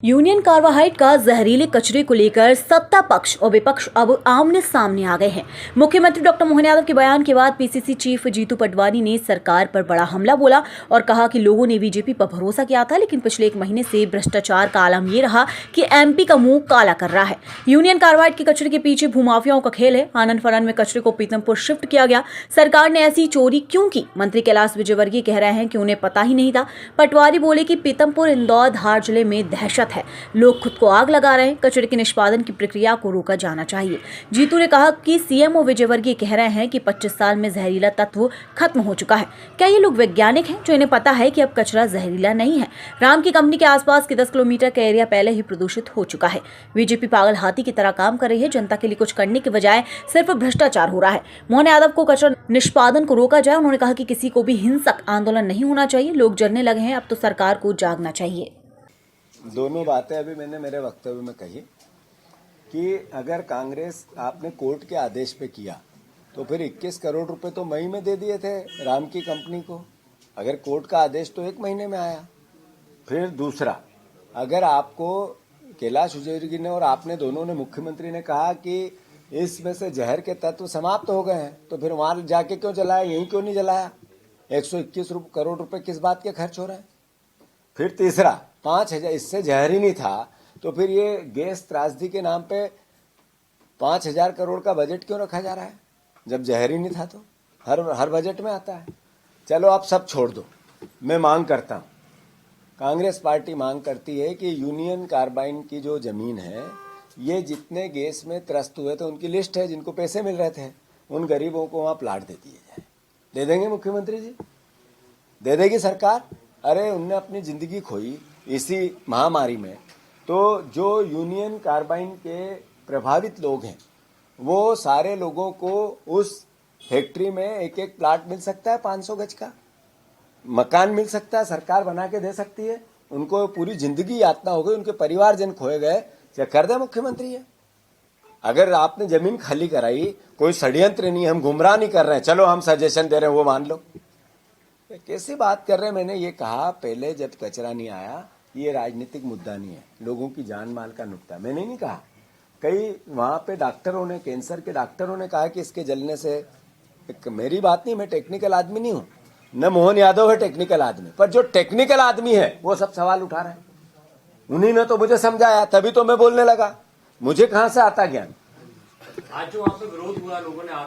Union carbide का जहरीले कचरे को लेकर सत्ता पक्ष और विपक्ष अब आमने सामने आ गए हैं। मुख्यमंत्री डॉक्टर मोहन यादव के बयान के बाद पीसीसी चीफ जीतू पटवारी ने सरकार पर बड़ा हमला बोला और कहा कि लोगों ने बीजेपी पर भरोसा किया था, लेकिन पिछले 1 महीने से भ्रष्टाचार का आलम ये रहा कि एमपी का मुंह काला कर रहा है। यूनियन कार्बाइड के कचरे के पीछे भूमाफियाओं का खेल है। आनंद फनन में कचरे को पीतमपुर शिफ्ट किया गया। सरकार ने ऐसी चोरी क्यों की? मंत्री कैलाश विजयवर्गीय कह रहे हैं कि उन्हें पता ही नहीं था। पटवारी बोले कि पीतमपुर, इंदौर, धार जिले में दहशत है, लोग खुद को आग लगा रहे हैं। कचरे के निष्पादन की प्रक्रिया को रोका जाना चाहिए। जीतू ने कहा कि सीएमओ विजयवर्गीय कह रहे हैं कि 25 साल में जहरीला तत्व खत्म हो चुका है। क्या ये लोग वैज्ञानिक हैं जो इन्हें पता है कि अब कचरा जहरीला नहीं है? राम की कंपनी के आसपास के 10 किलोमीटर का एरिया पहले ही प्रदूषित हो चुका है। बीजेपी पागल हाथी की तरह काम कर रही है। जनता के लिए कुछ करने के बजाय सिर्फ भ्रष्टाचार हो रहा है। मोहन यादव को कचरा निष्पादन को रोका जाए। उन्होंने कहा कि किसी को भी हिंसक आंदोलन नहीं होना चाहिए। लोग जलने लगे हैं, अब तो सरकार को जागना चाहिए। दोनों बातें अभी मैंने मेरे वक्तव्य में कही कि अगर कांग्रेस आपने कोर्ट के आदेश पे किया तो फिर 21 करोड़ रुपए तो मई में दे दिए थे राम की कंपनी को। अगर कोर्ट का आदेश तो 1 महीने में आया। फिर दूसरा, अगर आपको कैलाश विजयवर्गीय ने और आपने दोनों ने, मुख्यमंत्री ने कहा कि इसमें से जहर के तत्व समाप्त हो गए हैं, तो फिर वहां जाके क्यों जलाया? यहीं क्यों नहीं जलाया? 121 करोड़ रुपए किस बात के खर्च हो रहे हैं? फिर तीसरा, 5,000 इससे जहर ही नहीं था तो फिर ये गैस त्रासदी के नाम पे 5,000 करोड़ का बजट क्यों रखा जा रहा है? जब जहर ही नहीं था तो हर बजट में आता है। चलो आप सब छोड़ दो। मैं मांग करता हूं, कांग्रेस पार्टी मांग करती है कि यूनियन कार्बाइड की जो जमीन है, ये जितने गैस में त्रस्त हुए थे उनकी लिस्ट है, जिनको पैसे मिल रहे थे, उन गरीबों को वहां प्लाट दे दिए जाए। दे देंगे मुख्यमंत्री जी? दे देगी सरकार? अरे उनने अपनी जिंदगी खोई इसी महामारी में, तो जो यूनियन कार्बाइड के प्रभावित लोग हैं वो सारे लोगों को उस फैक्ट्री में एक एक प्लाट मिल सकता है, 500 गज का मकान मिल सकता है, सरकार बना के दे सकती है। उनको पूरी जिंदगी यातना हो गई, उनके परिवारजन खोए गए, क्या कर दे मुख्यमंत्री है? अगर आपने जमीन खाली कराई, कोई षड्यंत्र नहीं, हम गुमराह नहीं कर रहे हैं, चलो हम सजेशन दे रहे हैं वो मान लो। कैसी बात कर रहे हैं? मैंने ये कहा पहले जब कचरा नहीं आया, ये राजनीतिक मुद्दा नहीं है, लोगों की जान माल का नुकता। मैंने नहीं कहा, कई वहां पे डॉक्टरों ने, कैंसर के डॉक्टरों ने कहा कि इसके जलने से, मेरी बात नहीं, मैं टेक्निकल आदमी नहीं हूं, न मोहन यादव है टेक्निकल आदमी, पर जो टेक्निकल आदमी है वो सब सवाल उठा रहे हैं। उन्हीं ने तो मुझे समझाया, तभी तो मैं बोलने लगा। मुझे कहां से आता ज्ञान? आज जो वहां पे विरोध हुआ, लोगों ने